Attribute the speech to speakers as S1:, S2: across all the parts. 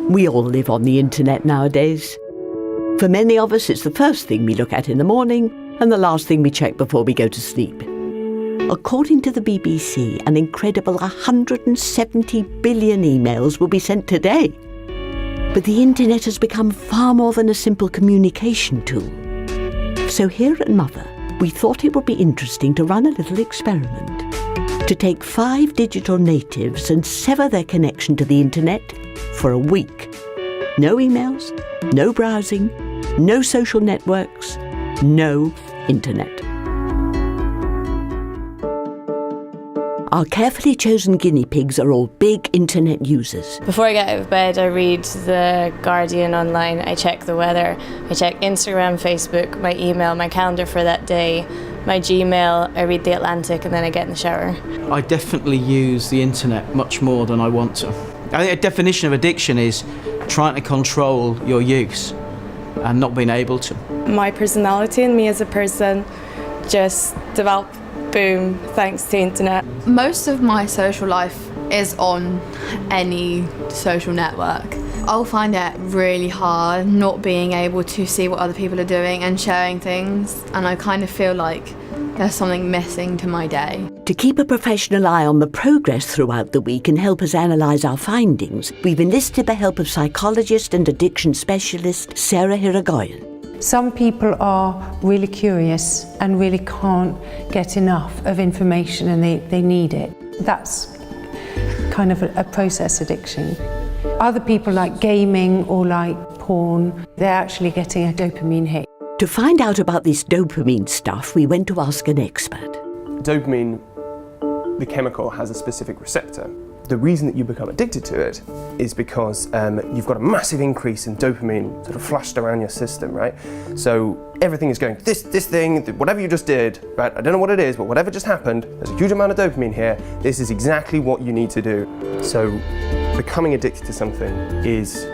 S1: We all live on the internet nowadays. For many of us, it's the first thing we look at in the morning and the last thing we check before we go to sleep. According to the BBC, an incredible 170 billion emails will be sent today. But the internet has become far more than a simple communication tool. So here at Mother, we thought it would be interesting to run a little experiment. To take 5 digital natives and sever their connection to the internet for a week. No emails, no browsing, no social networks, no internet. Our carefully chosen guinea pigs are all big internet users.
S2: Before I get out of bed, I read The Guardian online, I check the weather, I check Instagram, Facebook, my email, my calendar for that day, my Gmail, I read The Atlantic, and then I get in the shower.
S3: I definitely use the internet much more than I want to. I think a definition of addiction is trying to control your use and not being able to.
S4: My personality and me as a person just developed, boom, thanks to the internet.
S5: Most of my social life is on any social network. I'll find it really hard not being able to see what other people are doing and sharing things, and I kind of feel like there's something missing to my day.
S1: To keep a professional eye on the progress throughout the week and help us analyse our findings, we've enlisted the help of psychologist and addiction specialist Sarah Hiragoyen.
S6: Some people are really curious and really can't get enough of information and they need it. That's kind of a process addiction. Other people like gaming or like porn, they're actually getting a dopamine hit.
S1: To find out about this dopamine stuff, we went to ask an expert.
S7: Dopamine, the chemical, has a specific receptor. The reason that you become addicted to it is because you've got a massive increase in dopamine sort of flushed around your system, right? So everything is going, this thing, whatever you just did, right? I don't know what it is, but whatever just happened, there's a huge amount of dopamine here. This is exactly what you need to do. So becoming addicted to something is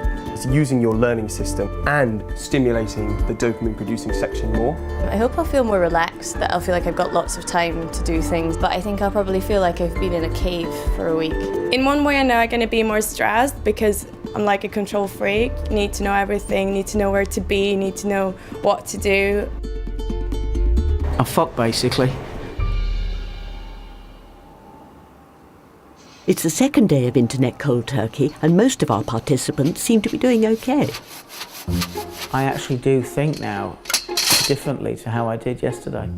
S7: using your learning system and stimulating the dopamine producing section more.
S2: I hope I'll feel more relaxed, that I'll feel like I've got lots of time to do things, but I think I'll probably feel like I've been in a cave for a week.
S4: In one way I know I'm going to be more stressed because I'm like a control freak. Need to know everything, need to know where to be, need to know what to do.
S3: I'm fucked basically.
S1: It's the second day of internet cold turkey and most of our participants seem to be doing okay.
S8: I actually do think now differently to how I did yesterday.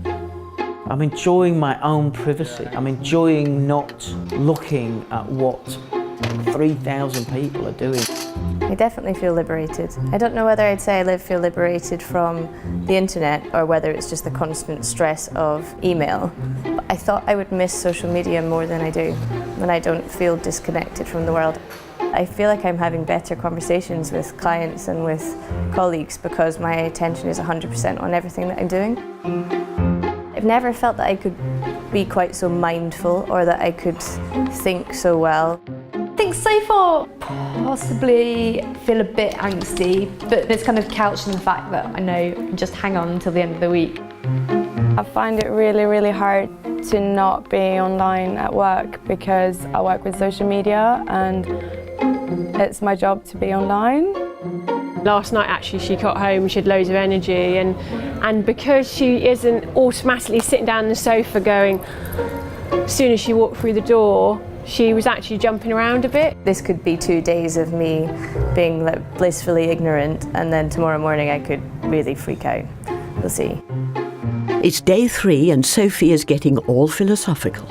S8: I'm enjoying my own privacy. I'm enjoying not looking at what 3,000 people are doing.
S2: I definitely feel liberated. I don't know whether I'd say I feel liberated from the internet or whether it's just the constant stress of email. But I thought I would miss social media more than I do, when I don't feel disconnected from the world. I feel like I'm having better conversations with clients and with colleagues because my attention is 100% on everything that I'm doing. I've never felt that I could be quite so mindful or that I could think so well.
S9: I think so far possibly feel a bit angsty, but it's kind of couched in the fact that I know I can just hang on until the end of the week.
S4: I find it really, really hard to not be online at work because I work with social media and it's my job to be online.
S10: Last night actually she got home, she had loads of energy and because she isn't automatically sitting down on the sofa going, as soon as she walked through the door, she was actually jumping around a bit.
S2: This could be 2 days of me being like blissfully ignorant and then tomorrow morning I could really freak out. We'll see.
S1: It's day 3 and Sophie is getting all philosophical.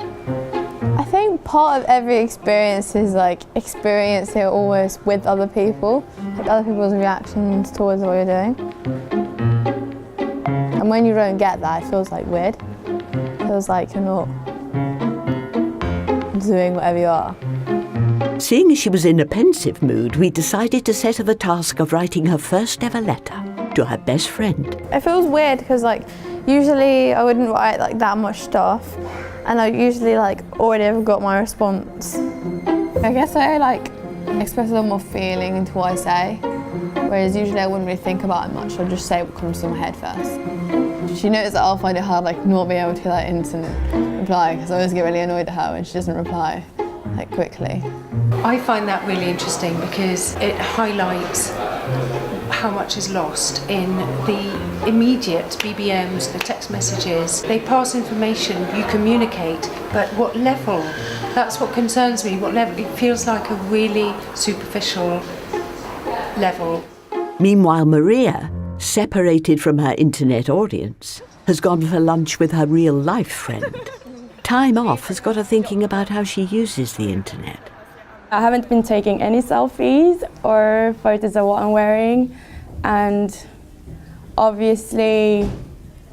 S11: I think part of every experience is like experiencing it always with other people, like other people's reactions towards what you're doing. And when you don't get that, it feels like weird. It feels like you're not doing whatever you are.
S1: Seeing as she was in a pensive mood, we decided to set her the task of writing her first ever letter to her best friend.
S11: It feels weird because like usually I wouldn't write like that much stuff and I usually like already have got my response. I guess I like express a lot more feeling into what I say, whereas usually I wouldn't really think about it much. I'll just say what comes to my head first. She knows that I'll find it hard like not being able to get that instant reply because I always get really annoyed at her when she doesn't reply. like quickly.
S6: I find that really interesting because it highlights how much is lost in the immediate BBMs, the text messages. They pass information, you communicate, but what level? That's what concerns me. What level? It feels like a really superficial level.
S1: Meanwhile, Maria, separated from her internet audience, has gone for lunch with her real-life friend. Time off has got her thinking about how she uses the internet.
S4: I haven't been taking any selfies or photos of what I'm wearing, and obviously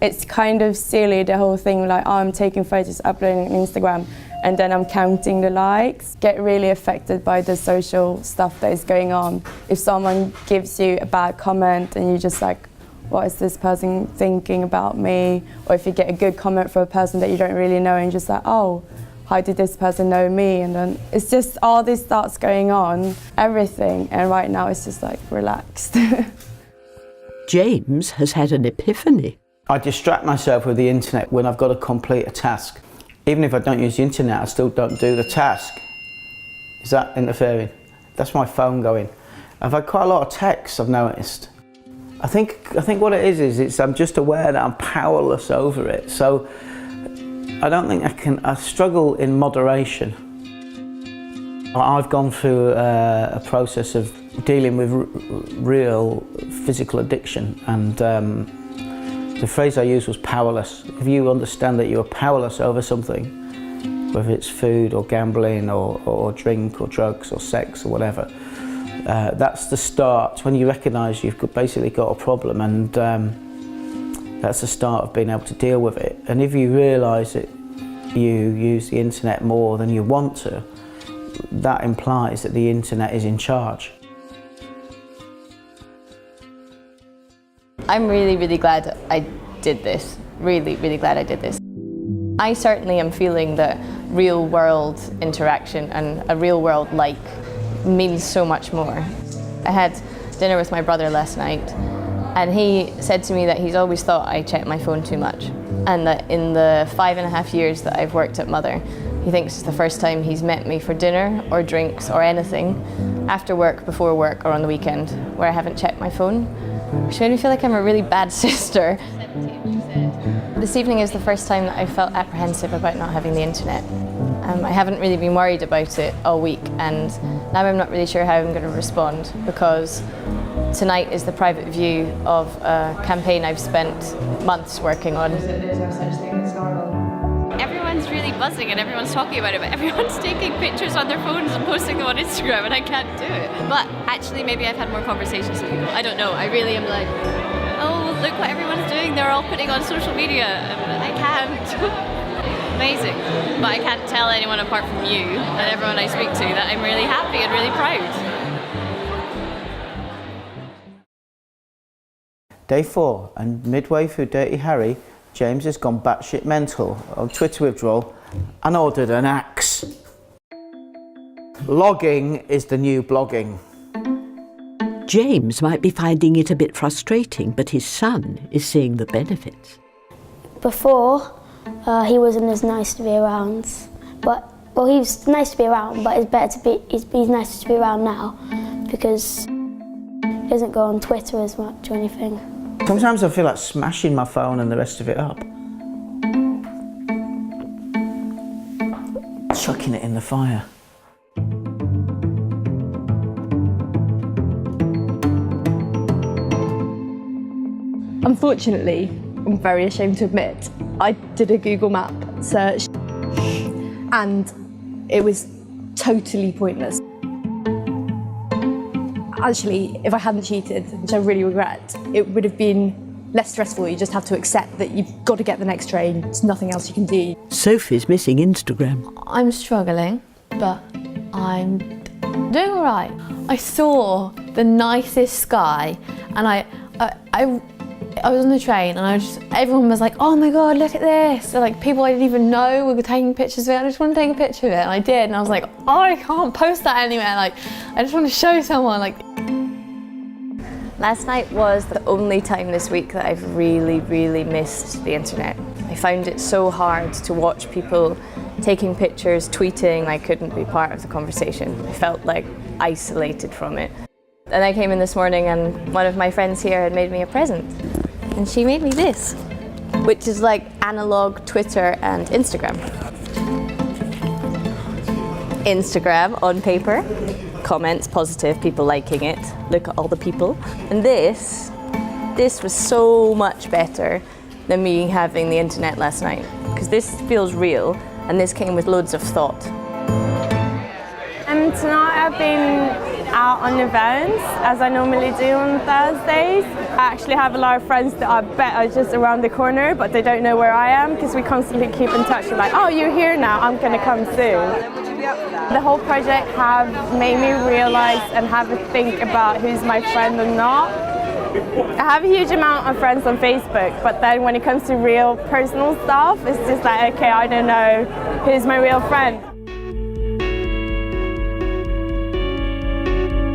S4: it's kind of silly, the whole thing, like, oh, I'm taking photos, uploading on Instagram, and then I'm counting the likes. Get really affected by the social stuff that is going on. If someone gives you a bad comment and you're just like, what is this person thinking about me? Or if you get a good comment from a person that you don't really know and just like, oh, how did this person know me? And then it's just all this starts going on, everything. And right now it's just like relaxed.
S1: James has had an epiphany.
S8: I distract myself with the internet when I've got to complete a task. Even if I don't use the internet, I still don't do the task. Is that interfering? That's my phone going. I've had quite a lot of texts, I've noticed. I think what it is I'm just aware that I'm powerless over it. So I don't think I struggle in moderation. I've gone through a process of dealing with real physical addiction, and the phrase I used was powerless. If you understand that you're powerless over something, whether it's food or gambling or drink or drugs or sex or whatever, that's the start. When you recognise you've basically got a problem, and that's the start of being able to deal with it. And if you realise that you use the internet more than you want to, that implies that the internet is in charge.
S2: I'm really, really glad I did this. Really, really glad I did this. I certainly am feeling that real world interaction and a real world like means so much more. I had dinner with my brother last night, and he said to me that he's always thought I check my phone too much, and that in the 5.5 years that I've worked at Mother, he thinks it's the first time he's met me for dinner or drinks or anything after work, before work or on the weekend where I haven't checked my phone, which made me feel like I'm a really bad sister. This evening is the first time that I felt apprehensive about not having the internet. I haven't really been worried about it all week, and now I'm not really sure how I'm going to respond, because tonight is the private view of a campaign I've spent months working on.
S12: Everyone's really buzzing and everyone's talking about it, but everyone's taking pictures on their phones and posting them on Instagram, and I can't do it. But actually maybe I've had more conversations with people. I don't know, I really am like, oh, look what everyone's doing, they're all putting on social media. I can't. Amazing. But I can't tell anyone apart from you and everyone I speak to that I'm really happy and really proud.
S8: Day 4, and midway through Dirty Harry, James has gone batshit mental on Twitter withdrawal and ordered an axe. Logging is the new blogging.
S1: James might be finding it a bit frustrating, but his son is seeing the benefits.
S13: Before, he wasn't as nice to be around, he was nice to be around, but he's nicer to be around now because he doesn't go on Twitter as much or anything.
S8: Sometimes I feel like smashing my phone and the rest of it up. Chucking it in the fire.
S9: Unfortunately, I'm very ashamed to admit, I did a Google Map search and it was totally pointless. Actually, if I hadn't cheated, which I really regret, it would have been less stressful. You just have to accept that you've got to get the next train. There's nothing else you can do.
S1: Sophie's missing Instagram.
S11: I'm struggling, but I'm doing all right. I saw the nicest sky, and I was on the train, and everyone was like, "Oh my God, look at this!" So, like, people I didn't even know were taking pictures of it. I just want to take a picture of it, and I did. And I was like, "Oh, I can't post that anywhere. Like, I just want to show someone." Like,
S2: Last night was the only time this week that I've really, really missed the internet. I found it so hard to watch people taking pictures, tweeting, I couldn't be part of the conversation. I felt like isolated from it. And I came in this morning and one of my friends here had made me a present. And she made me this, which is like analog Twitter and Instagram. Instagram on paper, comments positive, people liking it. Look at all the people. And this was so much better than me having the internet last night, because this feels real and this came with loads of thought.
S4: Tonight I've been out on events, as I normally do on Thursdays. I actually have a lot of friends that I bet are just around the corner, but they don't know where I am, because we constantly keep in touch. We're like, oh, you're here now, I'm going to come soon. The whole project have made me realise and have a think about who's my friend and not. I have a huge amount of friends on Facebook, but then when it comes to real personal stuff, it's just like, okay, I don't know who's my real friend.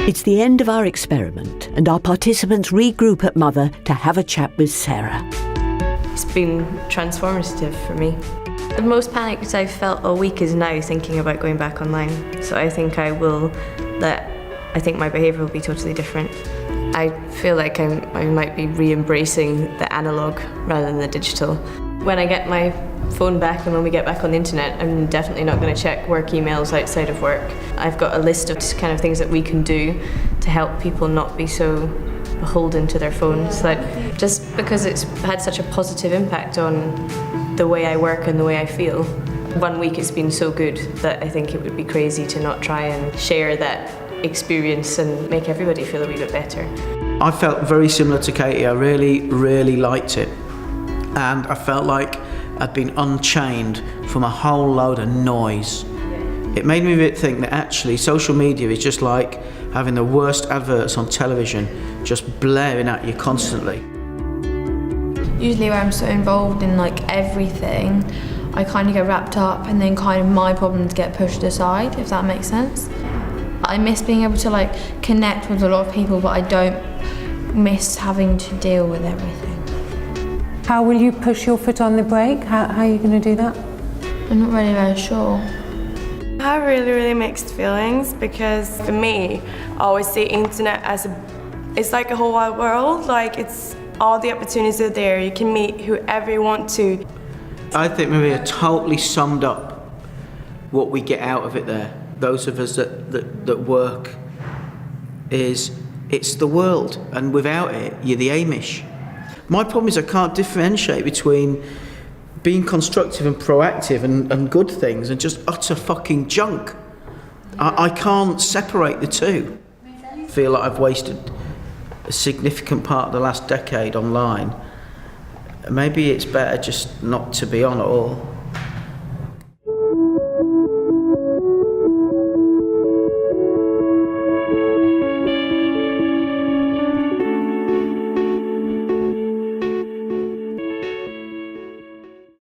S1: It's the end of our experiment, and our participants regroup at Mother to have a chat with Sarah.
S2: It's been transformative for me. The most panicked I've felt all week is now thinking about going back online. So I think I think my behaviour will be totally different. I feel like I might be re-embracing the analogue rather than the digital. When I get my phone back and when we get back on the internet, I'm definitely not going to check work emails outside of work. I've got a list of kind of things that we can do to help people not be so beholden to their phones. Like, just because it's had such a positive impact on the way I work and the way I feel. 1 week it's been so good that I think it would be crazy to not try and share that experience and make everybody feel a wee bit better.
S3: I felt very similar to Katie. I really, really liked it. And I felt like I'd been unchained from a whole load of noise. It made me think that actually social media is just like having the worst adverts on television just blaring at you constantly.
S5: Usually where I'm so involved in like everything, I kind of get wrapped up and then kind of my problems get pushed aside, if that makes sense. I miss being able to like connect with a lot of people, but I don't miss having to deal with everything.
S6: How will you push your foot on the brake? How are you going to do that?
S5: I'm not really very sure.
S14: I have really mixed feelings, because for me, I always see internet as it's like a whole wide world. Like, it's all the opportunities are there. You can meet whoever you want to.
S3: I think Maria totally summed up what we get out of it there. Those of us that work, it's the world, and without it, you're the Amish. My problem is I can't differentiate between being constructive and proactive and good things and just utter fucking junk. I can't separate the two. I feel like I've wasted a significant part of the last decade online. Maybe it's better just not to be on at all.